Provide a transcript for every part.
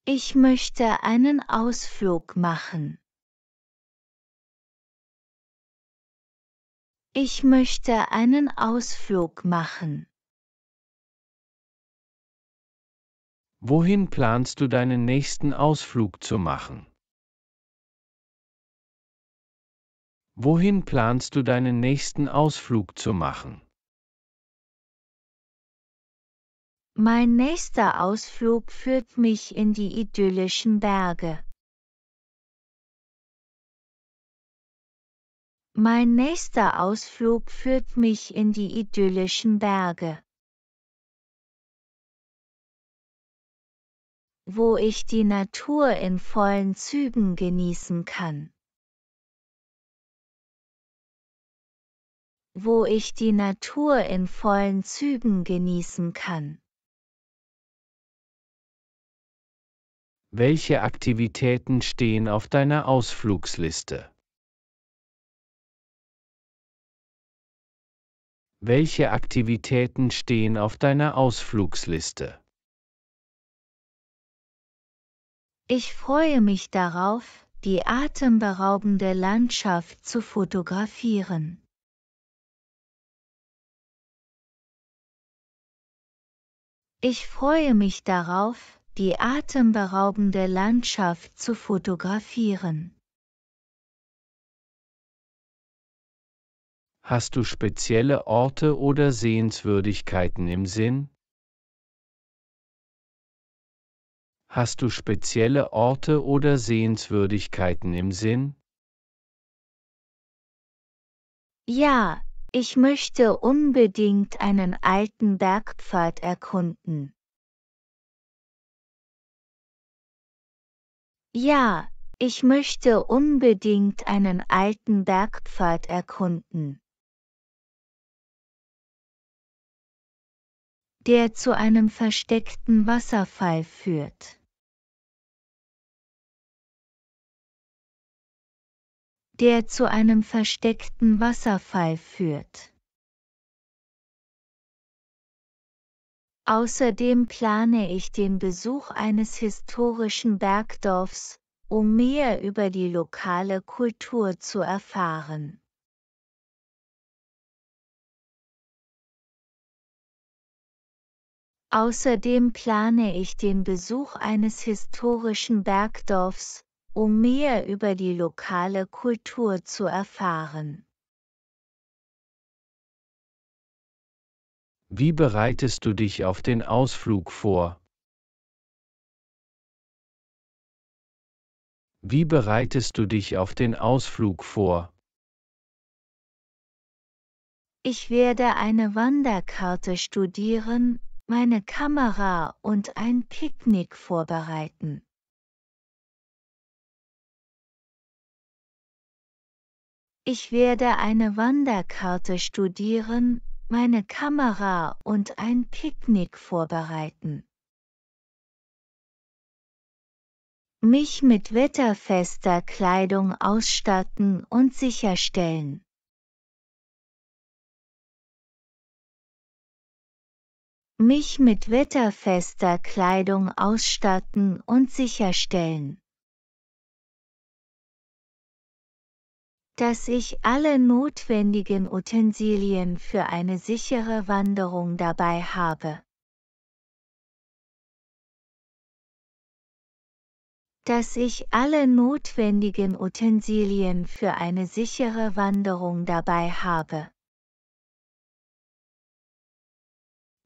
Ich möchte einen Ausflug machen. Ich möchte einen Ausflug machen. Wohin planst du deinen nächsten Ausflug zu machen? Wohin planst du deinen nächsten Ausflug zu machen? Mein nächster Ausflug führt mich in die idyllischen Berge. Mein nächster Ausflug führt mich in die idyllischen Berge, wo ich die Natur in vollen Zügen genießen kann. Wo ich die Natur in vollen Zügen genießen kann. Welche Aktivitäten stehen auf deiner Ausflugsliste? Welche Aktivitäten stehen auf deiner Ausflugsliste? Ich freue mich darauf, die atemberaubende Landschaft zu fotografieren. Ich freue mich darauf, die atemberaubende Landschaft zu fotografieren. Hast du spezielle Orte oder Sehenswürdigkeiten im Sinn? Hast du spezielle Orte oder Sehenswürdigkeiten im Sinn? Ja, ich möchte unbedingt einen alten Bergpfad erkunden. Ja, ich möchte unbedingt einen alten Bergpfad erkunden, der zu einem versteckten Wasserfall führt. Der zu einem versteckten Wasserfall führt. Außerdem plane ich den Besuch eines historischen Bergdorfs, um mehr über die lokale Kultur zu erfahren. Außerdem plane ich den Besuch eines historischen Bergdorfs, um mehr über die lokale Kultur zu erfahren. Wie bereitest du dich auf den Ausflug vor? Wie bereitest du dich auf den Ausflug vor? Ich werde eine Wanderkarte studieren, meine Kamera und ein Picknick vorbereiten. Ich werde eine Wanderkarte studieren, meine Kamera und ein Picknick vorbereiten. Mich mit wetterfester Kleidung ausstatten und sicherstellen. Mich mit wetterfester Kleidung ausstatten und sicherstellen, dass ich alle notwendigen Utensilien für eine sichere Wanderung dabei habe. Dass ich alle notwendigen Utensilien für eine sichere Wanderung dabei habe.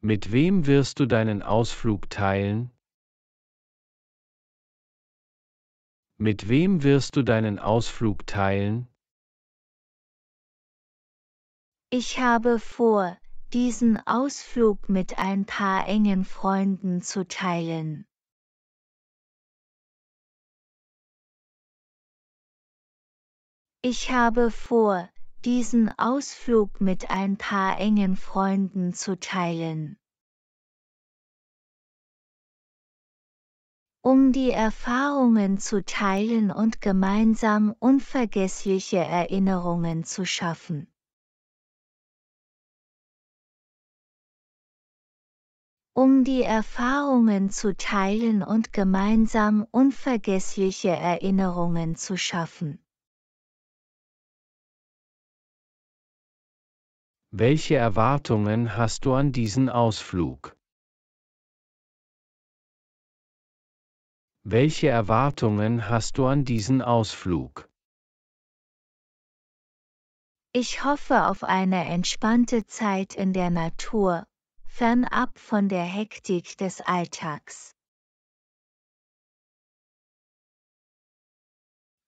Mit wem wirst du deinen Ausflug teilen? Mit wem wirst du deinen Ausflug teilen? Ich habe vor, diesen Ausflug mit ein paar engen Freunden zu teilen. Ich habe vor, diesen Ausflug mit ein paar engen Freunden zu teilen. Um die Erfahrungen zu teilen und gemeinsam unvergessliche Erinnerungen zu schaffen. um die Erfahrungen zu teilen und gemeinsam unvergessliche Erinnerungen zu schaffen. Welche Erwartungen hast du an diesen Ausflug? Welche Erwartungen hast du an diesen Ausflug? Ich hoffe auf eine entspannte Zeit in der Natur, fernab von der Hektik des Alltags.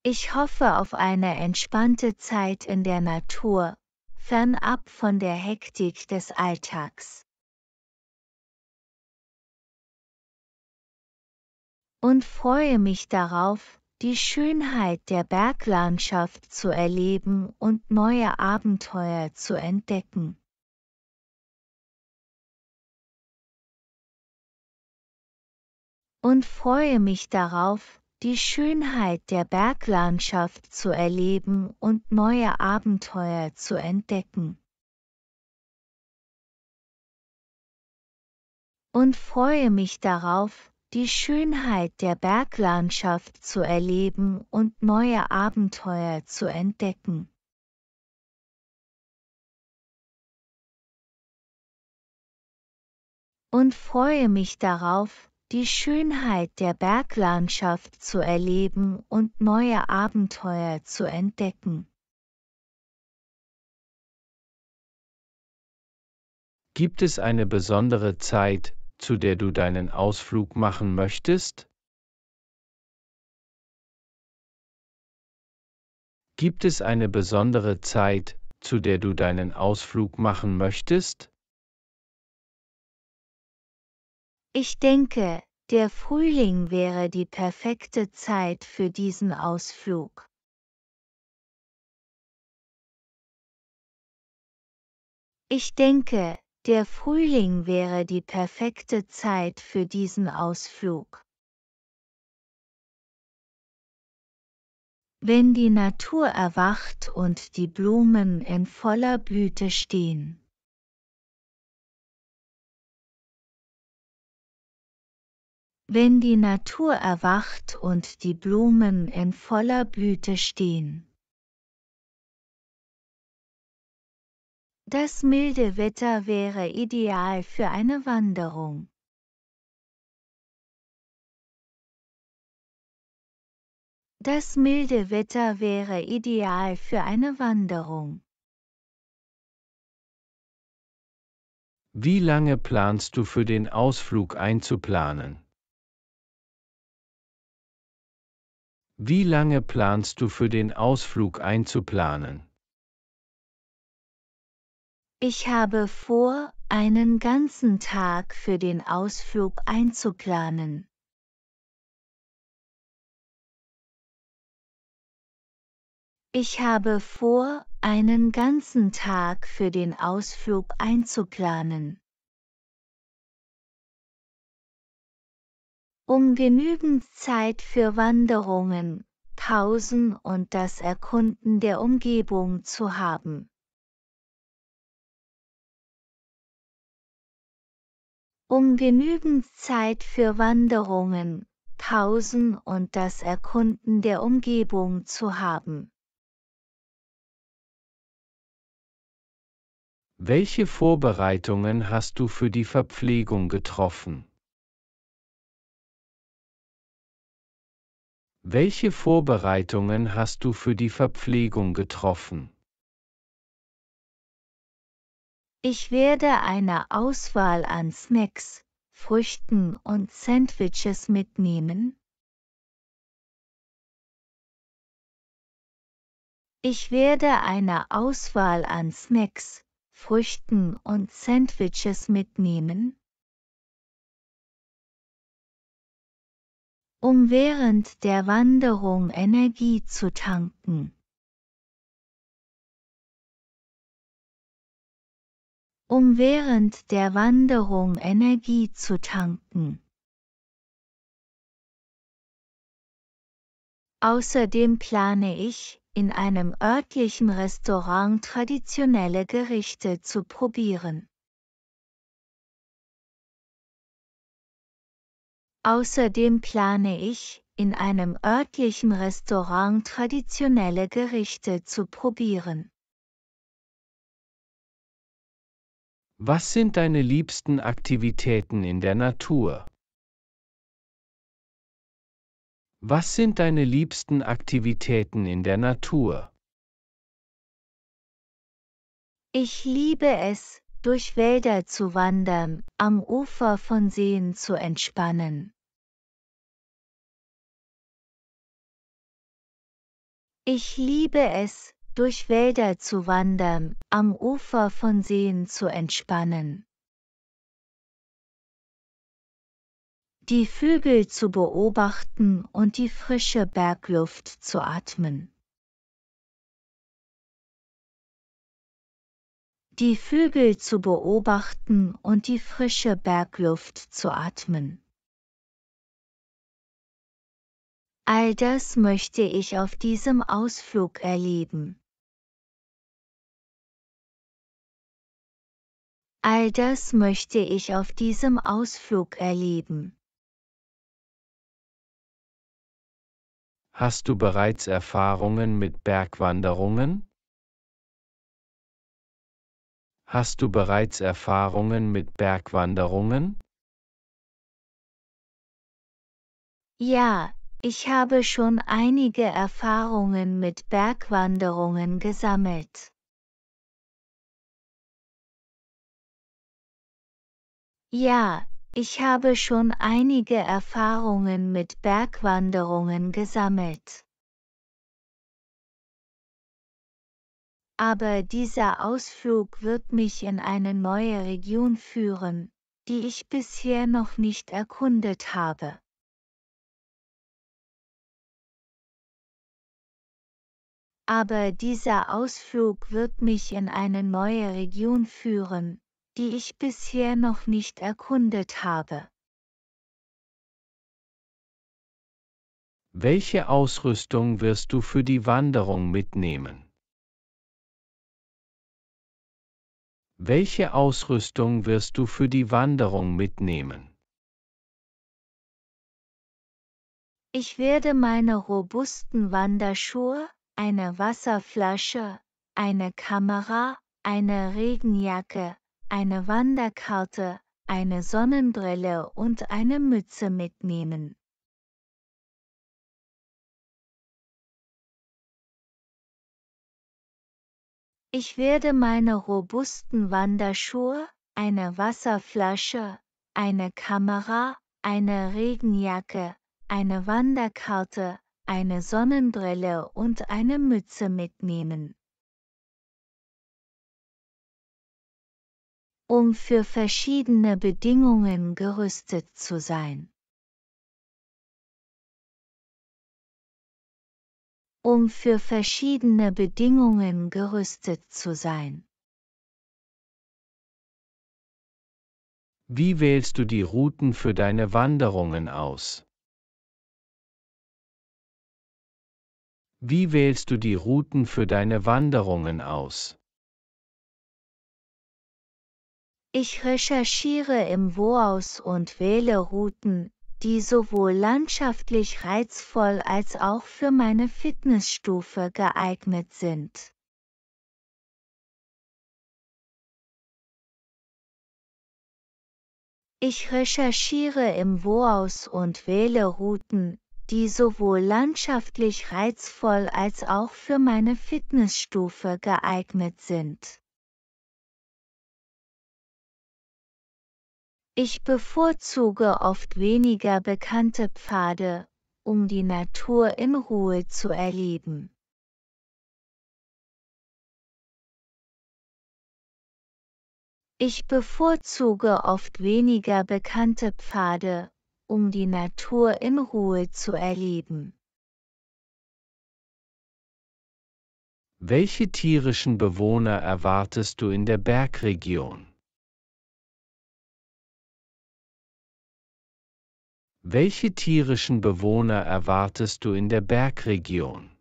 Ich hoffe auf eine entspannte Zeit in der Natur, fernab von der Hektik des Alltags. Und freue mich darauf, die Schönheit der Berglandschaft zu erleben und neue Abenteuer zu entdecken. Und freue mich darauf, die Schönheit der Berglandschaft zu erleben und neue Abenteuer zu entdecken. Und freue mich darauf, die Schönheit der Berglandschaft zu erleben und neue Abenteuer zu entdecken. Und freue mich darauf, die Schönheit der Berglandschaft zu erleben und neue Abenteuer zu entdecken. Gibt es eine besondere Zeit, zu der du deinen Ausflug machen möchtest? Gibt es eine besondere Zeit, zu der du deinen Ausflug machen möchtest? Ich denke, der Frühling wäre die perfekte Zeit für diesen Ausflug. Ich denke, der Frühling wäre die perfekte Zeit für diesen Ausflug. Wenn die Natur erwacht und die Blumen in voller Blüte stehen. Wenn die Natur erwacht und die Blumen in voller Blüte stehen. Das milde Wetter wäre ideal für eine Wanderung. Das milde Wetter wäre ideal für eine Wanderung. Wie lange planst du für den Ausflug einzuplanen? Wie lange planst du für den Ausflug einzuplanen? Ich habe vor, einen ganzen Tag für den Ausflug einzuplanen. Ich habe vor, einen ganzen Tag für den Ausflug einzuplanen. Um genügend Zeit für Wanderungen, Pausen und das Erkunden der Umgebung zu haben. Um genügend Zeit für Wanderungen, Pausen und das Erkunden der Umgebung zu haben. Welche Vorbereitungen hast du für die Verpflegung getroffen? Welche Vorbereitungen hast du für die Verpflegung getroffen? Ich werde eine Auswahl an Snacks, Früchten und Sandwiches mitnehmen. Ich werde eine Auswahl an Snacks, Früchten und Sandwiches mitnehmen, um während der Wanderung Energie zu tanken. Um während der Wanderung Energie zu tanken. Außerdem plane ich, in einem örtlichen Restaurant traditionelle Gerichte zu probieren. Außerdem plane ich, in einem örtlichen Restaurant traditionelle Gerichte zu probieren. Was sind deine liebsten Aktivitäten in der Natur? Was sind deine liebsten Aktivitäten in der Natur? Ich liebe es, durch Wälder zu wandern, am Ufer von Seen zu entspannen. Ich liebe es, durch Wälder zu wandern, am Ufer von Seen zu entspannen. Die Vögel zu beobachten und die frische Bergluft zu atmen. Die Vögel zu beobachten und die frische Bergluft zu atmen. All das möchte ich auf diesem Ausflug erleben. All das möchte ich auf diesem Ausflug erleben. Hast du bereits Erfahrungen mit Bergwanderungen? Hast du bereits Erfahrungen mit Bergwanderungen? Ja, ich habe schon einige Erfahrungen mit Bergwanderungen gesammelt. Ja, ich habe schon einige Erfahrungen mit Bergwanderungen gesammelt. Aber dieser Ausflug wird mich in eine neue Region führen, die ich bisher noch nicht erkundet habe. Aber dieser Ausflug wird mich in eine neue Region führen, die ich bisher noch nicht erkundet habe. Welche Ausrüstung wirst du für die Wanderung mitnehmen? Welche Ausrüstung wirst du für die Wanderung mitnehmen? Ich werde meine robusten Wanderschuhe, eine Wasserflasche, eine Kamera, eine Regenjacke, eine Wanderkarte, eine Sonnenbrille und eine Mütze mitnehmen. Ich werde meine robusten Wanderschuhe, eine Wasserflasche, eine Kamera, eine Regenjacke, eine Wanderkarte, eine Sonnenbrille und eine Mütze mitnehmen, um für verschiedene Bedingungen gerüstet zu sein. Um für verschiedene Bedingungen gerüstet zu sein. Wie wählst du die Routen für deine Wanderungen aus? Wie wählst du die Routen für deine Wanderungen aus? Ich recherchiere im Voraus und wähle Routen, die sowohl landschaftlich reizvoll als auch für meine Fitnessstufe geeignet sind. Ich recherchiere im Voraus und wähle Routen, die sowohl landschaftlich reizvoll als auch für meine Fitnessstufe geeignet sind. Ich bevorzuge oft weniger bekannte Pfade, um die Natur in Ruhe zu erleben. Ich bevorzuge oft weniger bekannte Pfade, um die Natur in Ruhe zu erleben. Welche tierischen Bewohner erwartest du in der Bergregion? Welche tierischen Bewohner erwartest du in der Bergregion?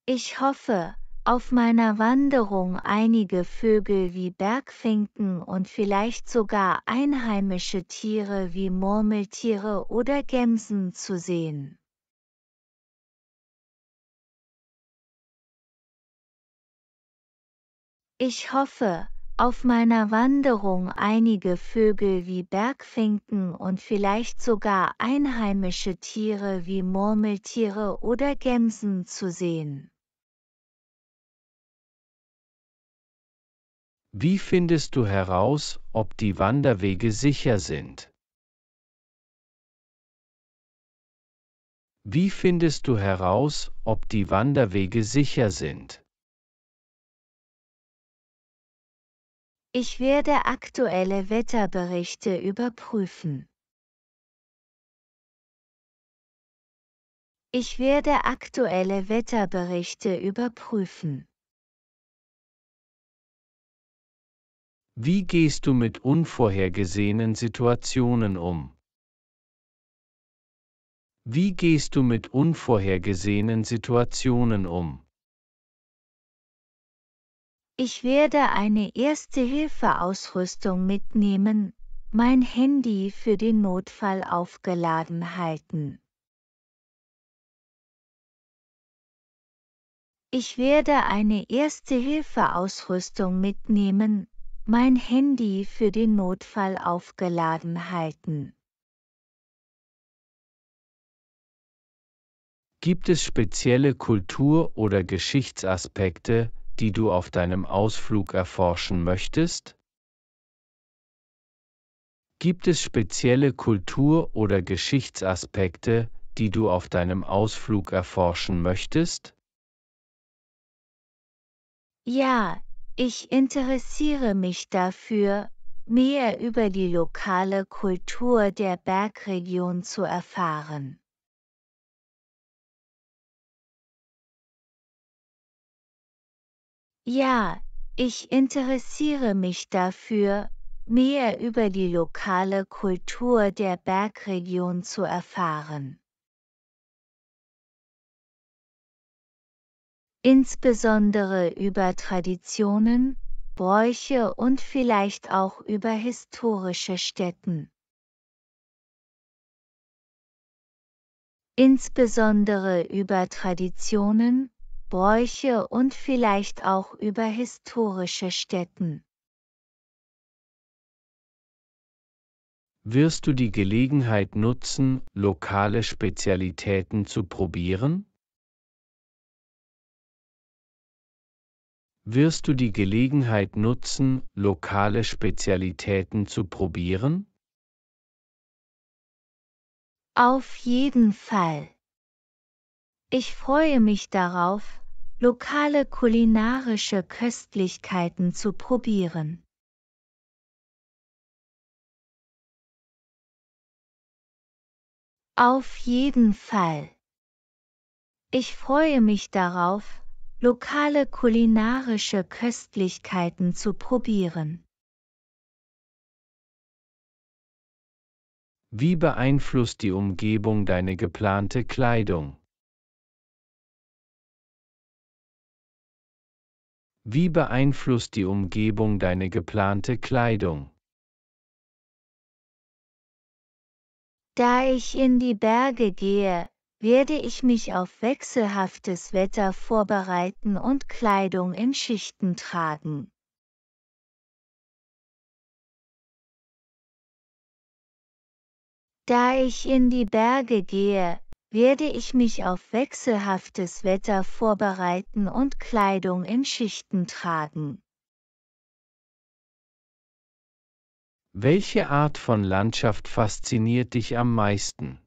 Ich hoffe, auf meiner Wanderung einige Vögel wie Bergfinken und vielleicht sogar einheimische Tiere wie Murmeltiere oder Gämsen zu sehen. Ich hoffe, auf meiner Wanderung einige Vögel wie Bergfinken und vielleicht sogar einheimische Tiere wie Murmeltiere oder Gämsen zu sehen. Wie findest du heraus, ob die Wanderwege sicher sind? Wie findest du heraus, ob die Wanderwege sicher sind? Ich werde aktuelle Wetterberichte überprüfen. Ich werde aktuelle Wetterberichte überprüfen. Wie gehst du mit unvorhergesehenen Situationen um? Wie gehst du mit unvorhergesehenen Situationen um? Ich werde eine Erste-Hilfe-Ausrüstung mitnehmen, mein Handy für den Notfall aufgeladen halten. Ich werde eine Erste-Hilfe-Ausrüstung mitnehmen, mein Handy für den Notfall aufgeladen halten. Gibt es spezielle Kultur- oder Geschichtsaspekte, die du auf deinem Ausflug erforschen möchtest? Gibt es spezielle Kultur- oder Geschichtsaspekte, die du auf deinem Ausflug erforschen möchtest? Ja, ich interessiere mich dafür, mehr über die lokale Kultur der Bergregion zu erfahren. Ja, ich interessiere mich dafür, mehr über die lokale Kultur der Bergregion zu erfahren. Insbesondere über Traditionen, Bräuche und vielleicht auch über historische Stätten. Insbesondere über Traditionen, Bräuche und vielleicht auch über historische Stätten. Wirst du die Gelegenheit nutzen, lokale Spezialitäten zu probieren? Wirst du die Gelegenheit nutzen, lokale Spezialitäten zu probieren? Auf jeden Fall. Ich freue mich darauf, lokale kulinarische Köstlichkeiten zu probieren. Auf jeden Fall. Ich freue mich darauf, lokale kulinarische Köstlichkeiten zu probieren. Wie beeinflusst die Umgebung deine geplante Kleidung? Wie beeinflusst die Umgebung deine geplante Kleidung? Da ich in die Berge gehe, werde ich mich auf wechselhaftes Wetter vorbereiten und Kleidung in Schichten tragen. Da ich in die Berge gehe, werde ich mich auf wechselhaftes Wetter vorbereiten und Kleidung in Schichten tragen. Welche Art von Landschaft fasziniert dich am meisten?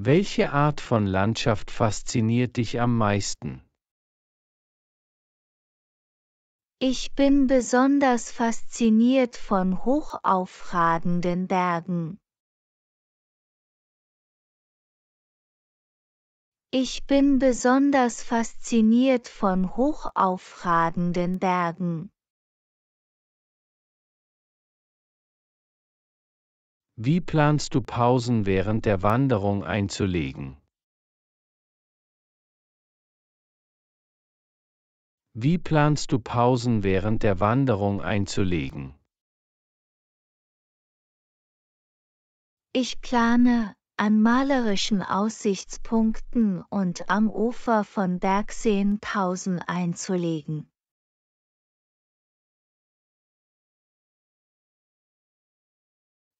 Welche Art von Landschaft fasziniert dich am meisten? Ich bin besonders fasziniert von hochaufragenden Bergen. Ich bin besonders fasziniert von hochaufragenden Bergen. Wie planst du Pausen während der Wanderung einzulegen? Wie planst du Pausen während der Wanderung einzulegen? Ich plane, an malerischen Aussichtspunkten und am Ufer von Bergseen Pausen einzulegen.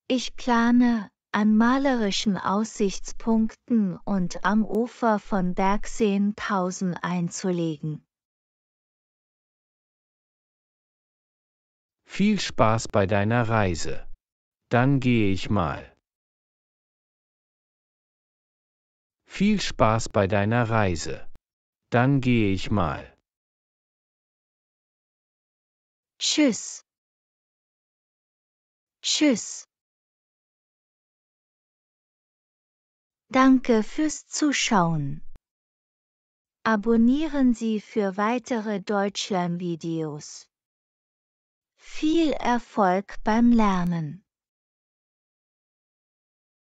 Ich plane, an malerischen Aussichtspunkten und am Ufer von Bergseen Pausen einzulegen. Viel Spaß bei deiner Reise. Dann gehe ich mal. Viel Spaß bei deiner Reise. Dann gehe ich mal. Tschüss. Tschüss. Danke fürs Zuschauen. Abonnieren Sie für weitere Deutschlernvideos. Viel Erfolg beim Lernen!